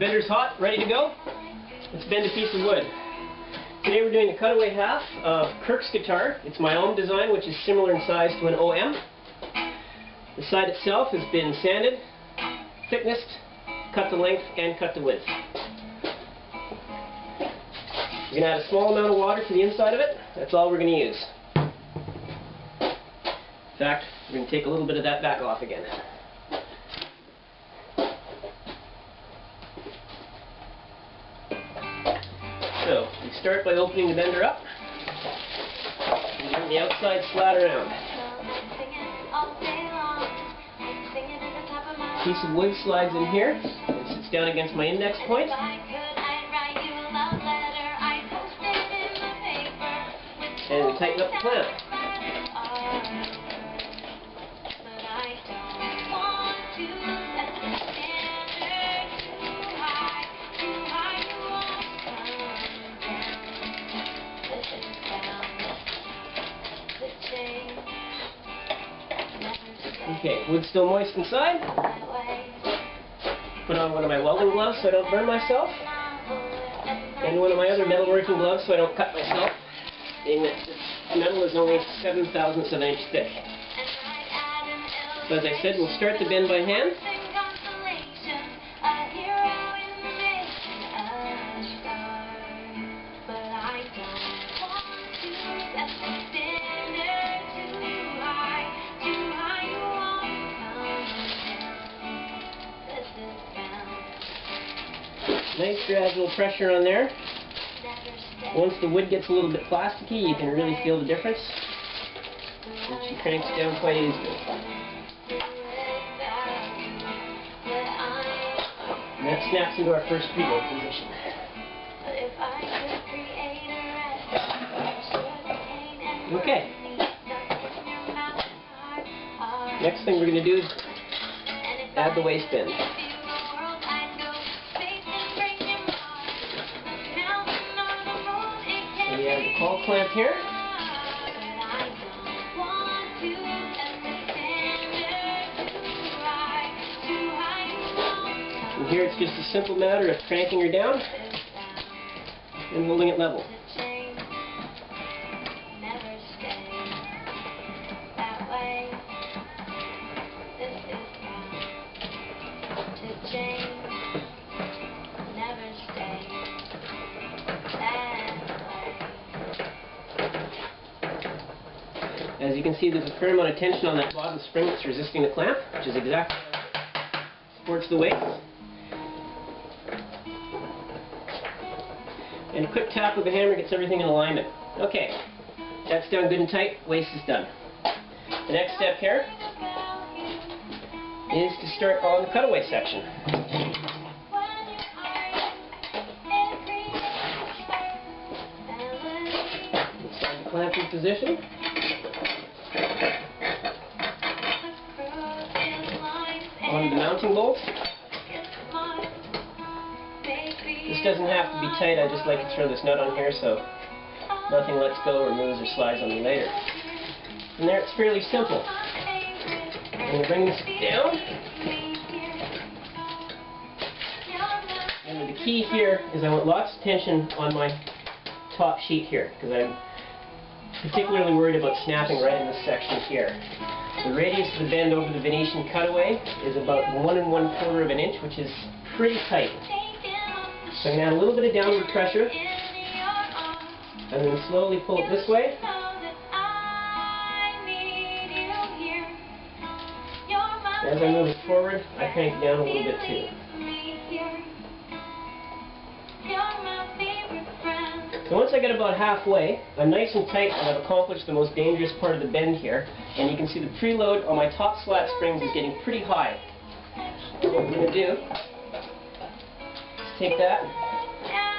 bender's hot, ready to go. Let's bend a piece of wood. Today we're doing the cutaway half of Kirk's guitar. It's my own design, which is similar in size to an OM. The side itself has been sanded, thicknessed, cut the length, and cut the width. We're going to add a small amount of water to the inside of it. That's all we're going to use. In fact, we're going to take a little bit of that back off again. So, we start by opening the bender up and bring the outside slat around. A piece of wood slides in here and sits down against my index point. And we tighten up the clamp. Okay, wood's still moist inside. Put on one of my welding gloves so I don't burn myself. And one of my other metalworking gloves so I don't cut myself. Being that the metal is only 7/1000ths of an inch thick. So as I said, we'll start the bend by hand. Nice gradual pressure on there. Once the wood gets a little bit plasticky, you can really feel the difference. And she cranks down quite easily. And that snaps into our first preload position. Okay. Next thing we're going to do is add the waist bend. We add the call clamp here. And here it's just a simple matter of cranking her down and holding it level. As you can see, there's a fair amount of tension on that bottom spring that's resisting the clamp, which is exactly what supports the waist. And a quick tap with the hammer gets everything in alignment. Okay, that's down good and tight, waist is done. The next step here is to start on the cutaway section. Inside the clamp in position. On the mounting bolts. This doesn't have to be tight, I just like to throw this nut on here so nothing lets go or moves or slides on me later. From there it's fairly simple. I'm going to bring this down. And the key here is I want lots of tension on my top sheet here because I'm particularly worried about snapping right in this section here. The radius of the bend over the Venetian cutaway is about 1 1/4 of an inch, which is pretty tight. So I'm going to add a little bit of downward pressure and then slowly pull it this way. As I move it forward, I crank down a little bit too. So once I get about halfway, I'm nice and tight and I've accomplished the most dangerous part of the bend here. And you can see the preload on my top slat springs is getting pretty high. So what we're going to do is take that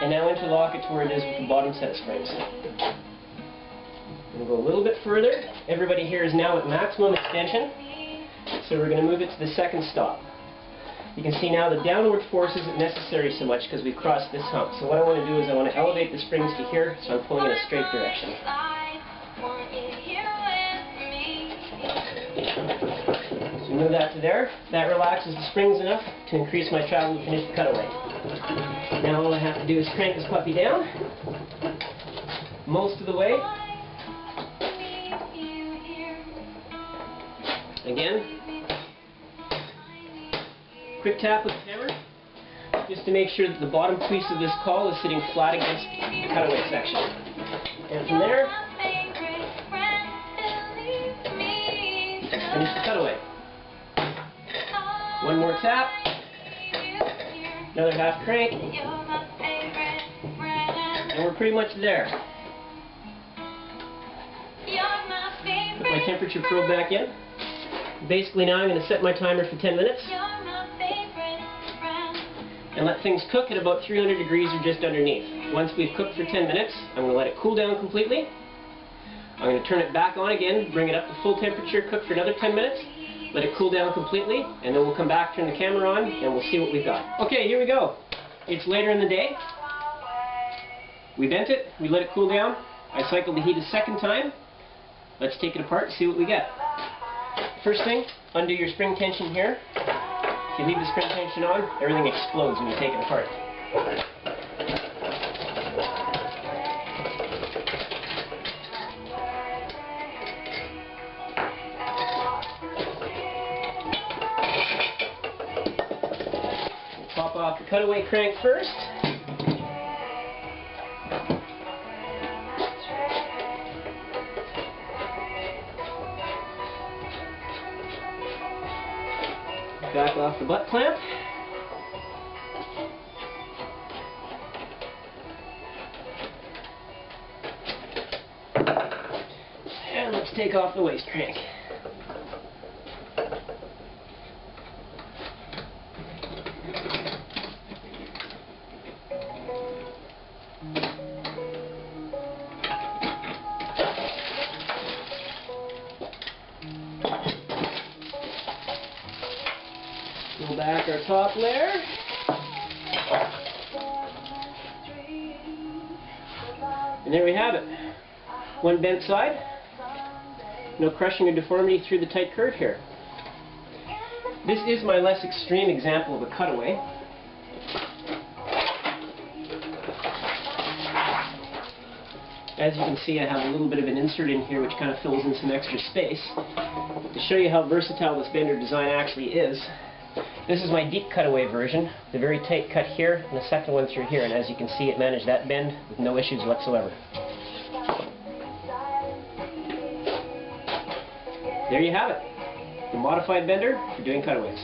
and now interlock it to where it is with the bottom set of springs. We'll go a little bit further. Everybody here is now at maximum extension. So we're going to move it to the second stop. You can see now the downward force isn't necessary so much because we've crossed this hump. So what I want to do is I want to elevate the springs to here so I'm pulling in a straight direction. So move that to there. That relaxes the springs enough to increase my travel to finish the cutaway. Now all I have to do is crank this puppy down most of the way. Again, quick tap with the hammer just to make sure that the bottom piece of this caul is sitting flat against the cutaway section. And from there, finish the cutaway. One more tap, another half crank, and we're pretty much there. Put my temperature probe back in. Basically now I'm going to set my timer for 10 minutes and let things cook at about 300 degrees or just underneath. Once we've cooked for 10 minutes, I'm going to let it cool down completely. I'm going to turn it back on again, bring it up to full temperature, cook for another 10 minutes, let it cool down completely, and then we'll come back, turn the camera on, and we'll see what we've got. Okay, here we go. It's later in the day. We bent it, we let it cool down. I cycled the heat a second time. Let's take it apart and see what we get. First thing, undo your spring tension here. If you leave the spring tension on, everything explodes when you take it apart. Pop off the cutaway crank first. Back off the butt clamp. And let's take off the waist crank. Pull back our top layer. And there we have it. One bent side. No crushing or deformity through the tight curve here. This is my less extreme example of a cutaway. As you can see, I have a little bit of an insert in here which kind of fills in some extra space. To show you how versatile this bender design actually is, this is my deep cutaway version, the very tight cut here, and the second one through here, and as you can see it managed that bend with no issues whatsoever. There you have it, the modified bender for doing cutaways.